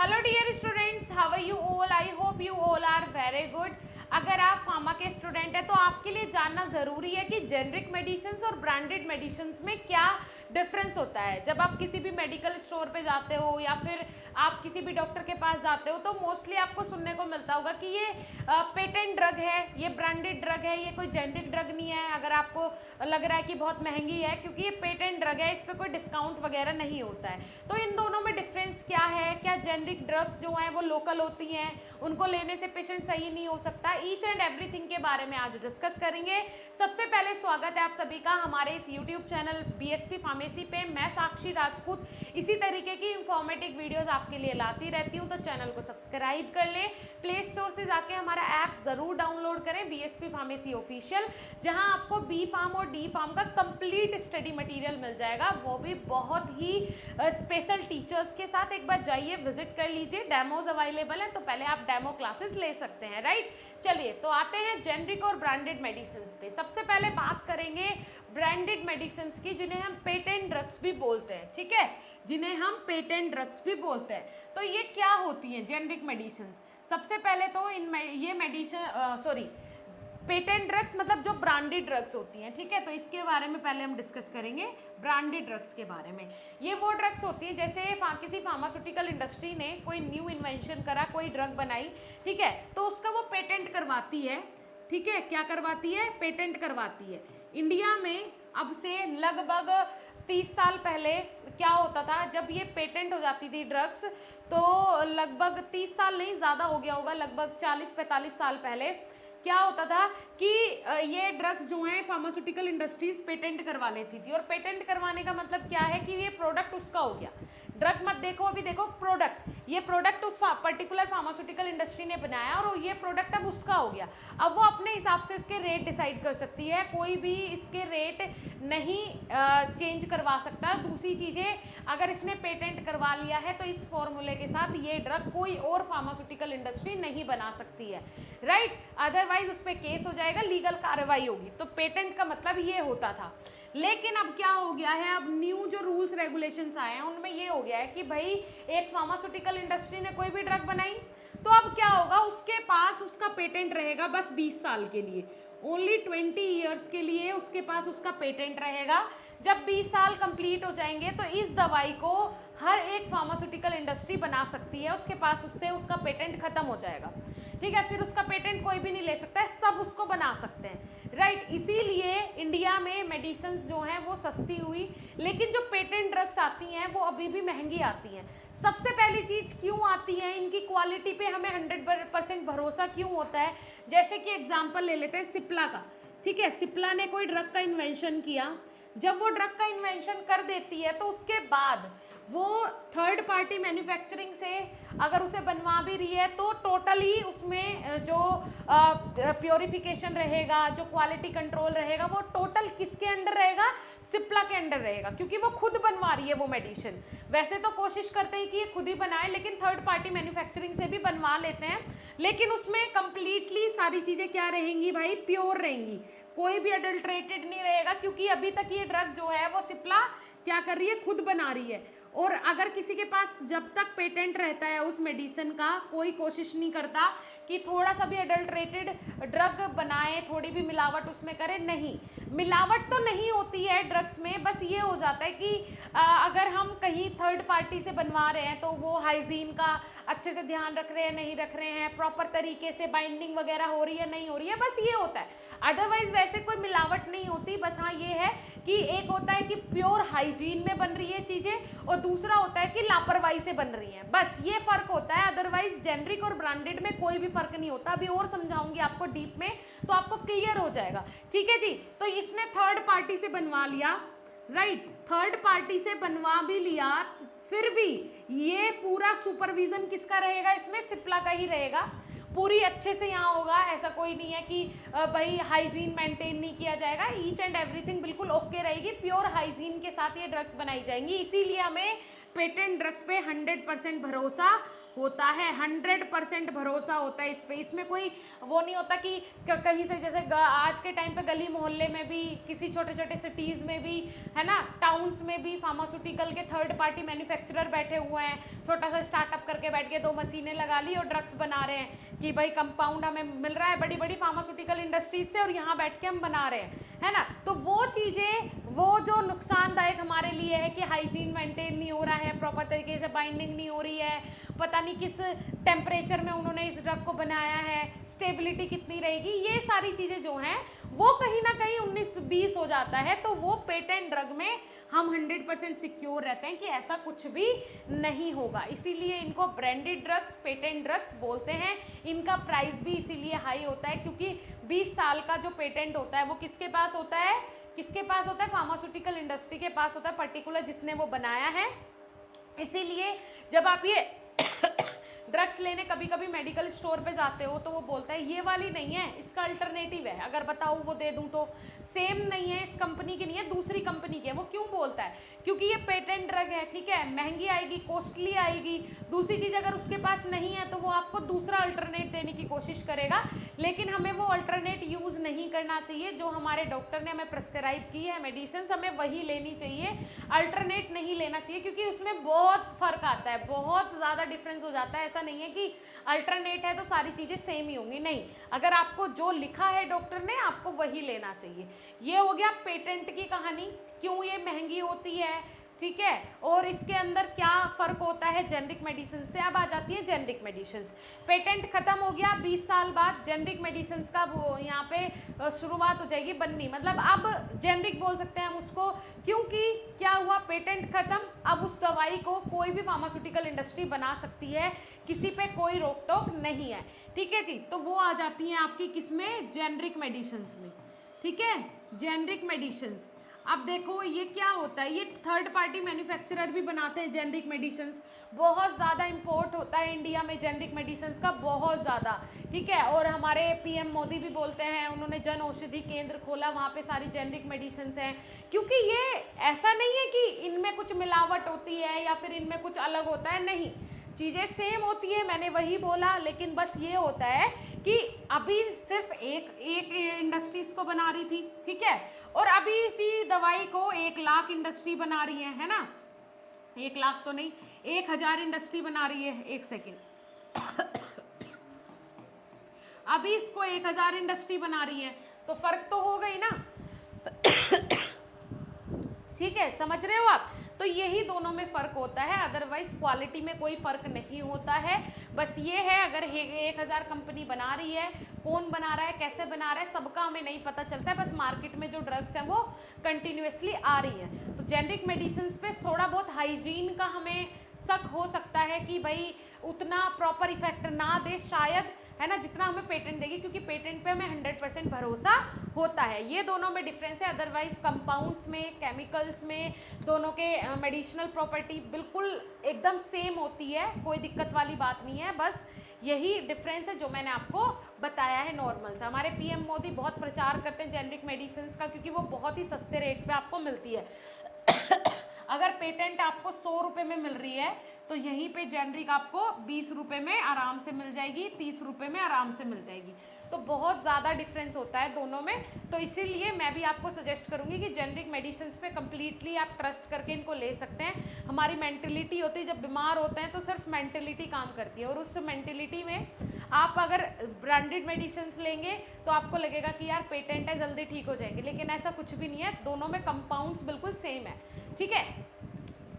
Hello dear students, how are you all? I hope you all are very good. अगर आप pharma के student हैं तो आपके लिए जानना ज़रूरी है कि जेनरिक मेडिसिन्स और ब्रांडेड मेडिसिन्स में क्या डिफरेंस होता है। जब आप किसी भी मेडिकल स्टोर पे जाते हो या फिर आप किसी भी डॉक्टर के पास जाते हो तो मोस्टली आपको सुनने को मिलता होगा कि ये पेटेंट ड्रग है, ये ब्रांडेड ड्रग है, ये कोई जेनरिक ड्रग नहीं है। अगर आपको लग रहा है कि बहुत महंगी है क्योंकि ये पेटेंट ड्रग है, इस पर कोई डिस्काउंट वगैरह नहीं होता है। तो इन दोनों में डिफरेंस क्या है? क्या जेनरिक ड्रग्स जो हैं वो लोकल होती हैं, उनको लेने से पेशेंट सही नहीं हो सकता? ईच एंड एवरीथिंग के बारे में आज डिस्कस करेंगे। सबसे पहले स्वागत है आप सभी का हमारे इस यूट्यूब चैनल बीएसपी फार्मेसी पे। मैं साक्षी राजपूत इसी तरीके की इंफॉर्मेटिव वीडियोस आपके लिए लाती रहती हूँ, तो चैनल को सब्सक्राइब कर लें। प्ले स्टोर से जाके हमारा ऐप जरूर डाउनलोड करें, बीएसपी फार्मेसी ऑफिशियल, जहां आपको बी फार्म और डी फार्म का कंप्लीट स्टडी मटेरियल मिल जाएगा, वो भी बहुत ही स्पेशल टीचर्स के साथ। एक बार जाइए, विजिट कर लीजिए। डेमोज अवेलेबल है, तो पहले आप डेमो क्लासेस ले सकते हैं, राइट। चलिए तो आते हैं जेनरिक और ब्रांडेड मेडिसिन पे। सबसे पहले बात करेंगे ब्रांडेड मेडिसिन की, जिन्हें हम पेटेंट ड्रग्स भी बोलते हैं, ठीक है, जिन्हें हम पेटेंट ड्रग्स भी बोलते हैं। तो ये क्या होती हैं जेनरिक मेडिसिन? सबसे पहले तो ये मेडिसिन पेटेंट ड्रग्स मतलब जो ब्रांडेड ड्रग्स होती हैं, ठीक है। तो इसके बारे में पहले हम डिस्कस करेंगे ब्रांडेड ड्रग्स के बारे में। ये वो ड्रग्स होती हैं जैसे किसी फार्मास्यूटिकल इंडस्ट्री ने कोई न्यू इन्वेंशन करा, कोई ड्रग बनाई, ठीक है, तो उसका वो पेटेंट करवाती है, ठीक है। क्या करवाती है? पेटेंट करवाती है। इंडिया में अब से लगभग 30 साल पहले क्या होता था, जब ये पेटेंट हो जाती थी ड्रग्स, तो लगभग 30 साल नहीं, ज़्यादा हो गया होगा, लगभग 40-45 साल पहले क्या होता था कि ये ड्रग्स जो हैं फार्मास्यूटिकल इंडस्ट्रीज पेटेंट करवा लेती थी। और पेटेंट करवाने का मतलब क्या है कि ये प्रोडक्ट उसका हो गया। ड्रग मत देखो, अभी देखो प्रोडक्ट, ये प्रोडक्ट उस पर्टिकुलर फार्मास्यूटिकल इंडस्ट्री ने बनाया और ये प्रोडक्ट अब उसका हो गया। अब वो अपने हिसाब से इसके रेट डिसाइड कर सकती है, कोई भी इसके रेट नहीं चेंज करवा सकता। दूसरी चीज़ें, अगर इसने पेटेंट करवा लिया है तो इस फॉर्मूले के साथ ये ड्रग कोई और फार्मास्यूटिकल इंडस्ट्री नहीं बना सकती है, राइट। अदरवाइज उस पर केस हो जाएगा, लीगल कार्रवाई होगी। तो पेटेंट का मतलब ये होता था। लेकिन अब क्या हो गया है, अब न्यू जो रूल्स रेगुलेशंस आए हैं उनमें ये हो गया है कि भाई एक फार्मास्यूटिकल इंडस्ट्री ने कोई भी ड्रग बनाई, तो अब क्या होगा, उसके पास उसका पेटेंट रहेगा बस 20 साल के लिए, ओनली 20 ईयर्स के लिए उसके पास उसका पेटेंट रहेगा। जब 20 साल कंप्लीट हो जाएंगे तो इस दवाई को हर एक फार्मास्यूटिकल इंडस्ट्री बना सकती है, उसके पास उससे उसका पेटेंट खत्म हो जाएगा, ठीक है। फिर उसका पेटेंट कोई भी नहीं ले सकता है, सब उसको बना सकते हैं, राइट। इसीलिए इंडिया में मेडिसिन जो हैं वो सस्ती हुई, लेकिन जो पेटेंट ड्रग्स आती हैं वो अभी भी महंगी आती हैं। सबसे पहली चीज़ क्यों आती है, इनकी क्वालिटी पे हमें 100% भरोसा क्यों होता है? जैसे कि एग्जांपल ले लेते हैं सिप्ला का, ठीक है। सिप्ला ने कोई ड्रग का इन्वेंशन किया, जब वो ड्रग का इन्वेंशन कर देती है तो उसके बाद वो थर्ड पार्टी मैन्युफैक्चरिंग से अगर उसे बनवा भी रही है तो टोटली उसमें जो प्योरिफिकेशन रहेगा, जो क्वालिटी कंट्रोल रहेगा, वो टोटल किसके अंडर रहेगा? सिप्ला के अंडर रहेगा, क्योंकि वो खुद बनवा रही है वो मेडिसिन। वैसे तो कोशिश करते हैं कि ये खुद ही बनाए, लेकिन थर्ड पार्टी मैन्युफैक्चरिंग से भी बनवा लेते हैं, लेकिन उसमें कंप्लीटली सारी चीज़ें क्या रहेंगी भाई? प्योर रहेंगी, कोई भी अडल्ट्रेटेड नहीं रहेगा, क्योंकि अभी तक ये ड्रग जो है वो सिप्ला क्या कर रही है? खुद बना रही है। और अगर किसी के पास जब तक पेटेंट रहता है उस मेडिसिन का, कोई कोशिश नहीं करता कि थोड़ा सा भी अडल्ट्रेटेड ड्रग बनाए, थोड़ी भी मिलावट उसमें करे, नहीं। मिलावट तो नहीं होती है ड्रग्स में, बस ये हो जाता है कि अगर हम कहीं थर्ड पार्टी से बनवा रहे हैं तो वो हाइजीन का अच्छे से ध्यान रख रहे हैं, नहीं रख रहे हैं, प्रॉपर तरीके से बाइंडिंग वगैरह हो रही है, नहीं हो रही है, बस ये होता है। अदरवाइज वैसे कोई मिलावट नहीं होती। बस हाँ ये है कि एक होता है कि प्योर हाइजीन में बन रही है चीज़ें, और दूसरा होता है कि लापरवाही से बन रही हैं, बस ये फ़र्क होता है। अदरवाइज जेनरिक और ब्रांडेड में कोई भी फ़र्क नहीं होता। अभी और समझाऊंगी आपको डीप में, तो आपको क्लियर हो जाएगा, ठीक है जी। तो इसने थर्ड पार्टी से बनवा लिया, राइट, थर्ड पार्टी से बनवा भी लिया, फिर भी ये पूरा सुपरविजन किसका रहेगा? इसमें सिप्ला का ही रहेगा, पूरी अच्छे से यहाँ होगा। ऐसा कोई नहीं है कि भाई हाइजीन मेंटेन नहीं किया जाएगा, ईच एंड एवरीथिंग बिल्कुल ओके रहेगी, प्योर हाइजीन के साथ ये ड्रग्स बनाई जाएंगी। इसीलिए हमें पेटेंट ड्रग पे 100% भरोसा होता है, 100% भरोसा होता है इस पे। इसमें कोई वो नहीं होता कि कहीं से, जैसे आज के टाइम पे गली मोहल्ले में भी, किसी छोटे छोटे सिटीज़ में भी, है ना, टाउन्स में भी फार्मास्यूटिकल के थर्ड पार्टी मैन्युफैक्चरर बैठे हुए हैं, छोटा सा स्टार्टअप करके बैठ गए, 2 मशीनें लगा ली और ड्रग्स बना रहे हैं कि भाई कंपाउंड हमें मिल रहा है बड़ी बड़ी फार्मास्यूटिकल इंडस्ट्रीज से और यहाँ बैठ के हम बना रहे हैं, है ना। तो वो चीज़ें, वो जो नुकसानदायक हमारे लिए है कि हाइजीन मेंटेन नहीं हो रहा है, प्रॉपर तरीके से बाइंडिंग नहीं हो रही है, पता नहीं किस टेम्परेचर में उन्होंने इस ड्रग को बनाया है, स्टेबिलिटी कितनी रहेगी, ये सारी चीज़ें जो हैं वो कहीं ना कहीं 19-20 हो जाता है। तो वो पेटेंट ड्रग में हम 100% सिक्योर रहते हैं कि ऐसा कुछ भी नहीं होगा। इसीलिए इनको ब्रांडेड ड्रग्स, पेटेंट ड्रग्स बोलते हैं। इनका प्राइस भी इसीलिए हाई होता है क्योंकि 20 साल का जो पेटेंट होता है वो किसके पास होता है, किसके पास होता है, फार्मास्यूटिकल इंडस्ट्री के पास होता है, पर्टिकुलर जिसने वो बनाया है। इसीलिए जब आप ये ड्रग्स लेने कभी कभी मेडिकल स्टोर पे जाते हो तो वो बोलता है ये वाली नहीं है, इसका अल्टरनेटिव है, अगर बताओ वो दे दूं तो सेम नहीं है, इस कंपनी की नहीं है, दूसरी कंपनी की है। वो क्यों बोलता है? क्योंकि ये पेटेंट ड्रग है, ठीक है, महंगी आएगी, कॉस्टली आएगी। दूसरी चीज़ अगर उसके पास नहीं है तो वो आपको दूसरा अल्टरनेट देने की कोशिश करेगा, लेकिन हमें वो अल्टरनेट यूज़ नहीं करना चाहिए। जो हमारे डॉक्टर ने हमें प्रिस्क्राइब की है मेडिसिन, हमें वही लेनी चाहिए, अल्टरनेट नहीं लेना चाहिए, क्योंकि उसमें बहुत फ़र्क आता है, बहुत ज़्यादा डिफरेंस हो जाता है। ऐसा नहीं है कि अल्टरनेट है तो सारी चीज़ें सेम ही होंगी, नहीं। अगर आपको जो लिखा है डॉक्टर ने, आपको वही लेना चाहिए। ये हो गया पेटेंट की कहानी, क्यों ये महंगी होती है, ठीक है, और इसके अंदर क्या फ़र्क होता है जेनरिक मेडिसिन से। अब आ जाती है जेनरिक मेडिसिन। पेटेंट खत्म हो गया, 20 साल बाद जेनरिक मेडिसिन का वो यहाँ पे शुरुआत हो जाएगी बननी, मतलब अब जेनरिक बोल सकते हैं हम उसको, क्योंकि क्या हुआ, पेटेंट खत्म। अब उस दवाई को कोई भी फार्मास्यूटिकल इंडस्ट्री बना सकती है, किसी पे कोई रोक टोक नहीं है, ठीक है जी। तो वो आ जाती हैं आपकी किसमें, जेनरिक मेडिसिन में, ठीक है, जेनरिक मेडिसिन। अब देखो ये क्या होता है, ये थर्ड पार्टी मैन्युफैक्चरर भी बनाते हैं जेनरिक मेडिसिन। बहुत ज़्यादा इंपोर्ट होता है इंडिया में जेनरिक मेडिसिन का, बहुत ज़्यादा, ठीक है। और हमारे पीएम मोदी भी बोलते हैं, उन्होंने जन औषधि केंद्र खोला, वहाँ पे सारी जेनरिक मेडिसिन हैं, क्योंकि ये ऐसा नहीं है कि इनमें कुछ मिलावट होती है या फिर इनमें कुछ अलग होता है, नहीं, चीज़ें सेम होती है, मैंने वही बोला। लेकिन बस ये होता है कि अभी सिर्फ एक इंडस्ट्री इसको बना रही थी, ठीक है, और अभी इसी दवाई को 1 लाख इंडस्ट्री बना रही है ना, 1 लाख तो नहीं, 1000 इंडस्ट्री बना रही है। एक सेकेंड अभी इसको 1000 इंडस्ट्री बना रही है, तो फर्क तो हो गई ना, ठीक है, समझ रहे हो आप। तो यही दोनों में फ़र्क होता है, अदरवाइज क्वालिटी में कोई फ़र्क नहीं होता है। बस ये है, अगर 1000 कंपनी बना रही है, कौन बना रहा है, कैसे बना रहा है, सबका हमें नहीं पता चलता है, बस मार्केट में जो ड्रग्स हैं वो कंटिन्यूसली आ रही है। तो जेनरिक मेडिसिन पे थोड़ा बहुत हाइजीन का हमें शक हो सकता है कि भाई उतना प्रॉपर इफेक्ट ना दे शायद, है ना, जितना हमें पेटेंट देगी, क्योंकि पेटेंट पे हमें 100% भरोसा होता है। ये दोनों में डिफरेंस है, अदरवाइज कंपाउंड्स में, केमिकल्स में, दोनों के मेडिसिनल प्रॉपर्टी बिल्कुल एकदम सेम होती है, कोई दिक्कत वाली बात नहीं है। बस यही डिफरेंस है जो मैंने आपको बताया है नॉर्मल सा। हमारे पीएम मोदी बहुत प्रचार करते हैं जेनरिक मेडिसिन का, क्योंकि वो बहुत ही सस्ते रेट पे आपको मिलती है। अगर पेटेंट आपको 100 रुपये में मिल रही है तो यहीं पे जेनरिक आपको 20 रुपये में आराम से मिल जाएगी, 30 रुपये में आराम से मिल जाएगी। तो बहुत ज़्यादा डिफरेंस होता है दोनों में। तो इसीलिए मैं भी आपको सजेस्ट करूँगी कि जेनरिक मेडिसिन पे कम्प्लीटली आप ट्रस्ट करके इनको ले सकते हैं। हमारी मेंटलिटी होती है, जब बीमार होते हैं तो सिर्फ मेंटलिटी काम करती है, और उस मेंटलिटी में आप अगर ब्रांडेड मेडिसिन लेंगे तो आपको लगेगा कि यार पेटेंट है, जल्दी ठीक हो जाएंगे, लेकिन ऐसा कुछ भी नहीं है, दोनों में कंपाउंड्स बिल्कुल सेम है, ठीक है।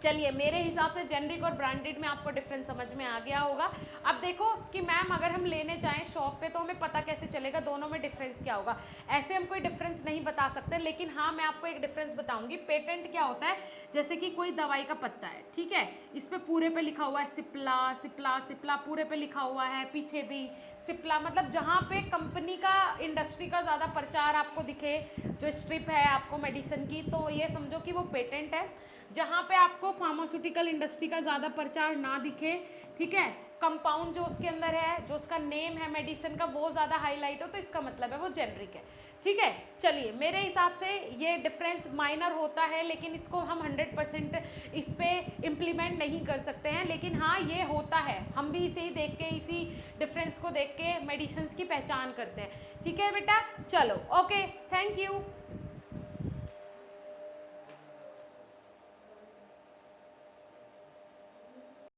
चलिए, मेरे हिसाब से जेनरिक और ब्रांडेड में आपको डिफरेंस समझ में आ गया होगा। अब देखो कि मैम अगर हम लेने जाएं शॉप पे तो हमें पता कैसे चलेगा दोनों में डिफरेंस क्या होगा। ऐसे हम कोई डिफरेंस नहीं बता सकते, लेकिन हाँ मैं आपको एक डिफरेंस बताऊंगी। पेटेंट क्या होता है, जैसे कि कोई दवाई का पत्ता है, ठीक है, इस पे पूरे पे लिखा हुआ है सिप्ला सिप्ला सिप्ला, पूरे पे लिखा हुआ है, पीछे भी सिप्ला, मतलब जहाँ पे कंपनी का, इंडस्ट्री का ज़्यादा प्रचार आपको दिखे, जो स्ट्रिप है आपको मेडिसिन की, तो ये समझो कि वो पेटेंट है। जहाँ पे आपको फार्मास्यूटिकल इंडस्ट्री का ज़्यादा प्रचार ना दिखे, ठीक है, कंपाउंड जो उसके अंदर है, जो उसका नेम है मेडिसिन का, वो ज़्यादा हाईलाइट हो, तो इसका मतलब है वो जेनरिक है, ठीक है। चलिए, मेरे हिसाब से ये डिफरेंस माइनर होता है, लेकिन इसको हम 100% इस पे इम्प्लीमेंट नहीं कर सकते हैं, लेकिन हाँ ये होता है, हम भी इसे ही देख के, इसी डिफरेंस को देख के मेडिसिन्स की पहचान करते हैं। ठीक है बेटा, चलो ओके, थैंक यू।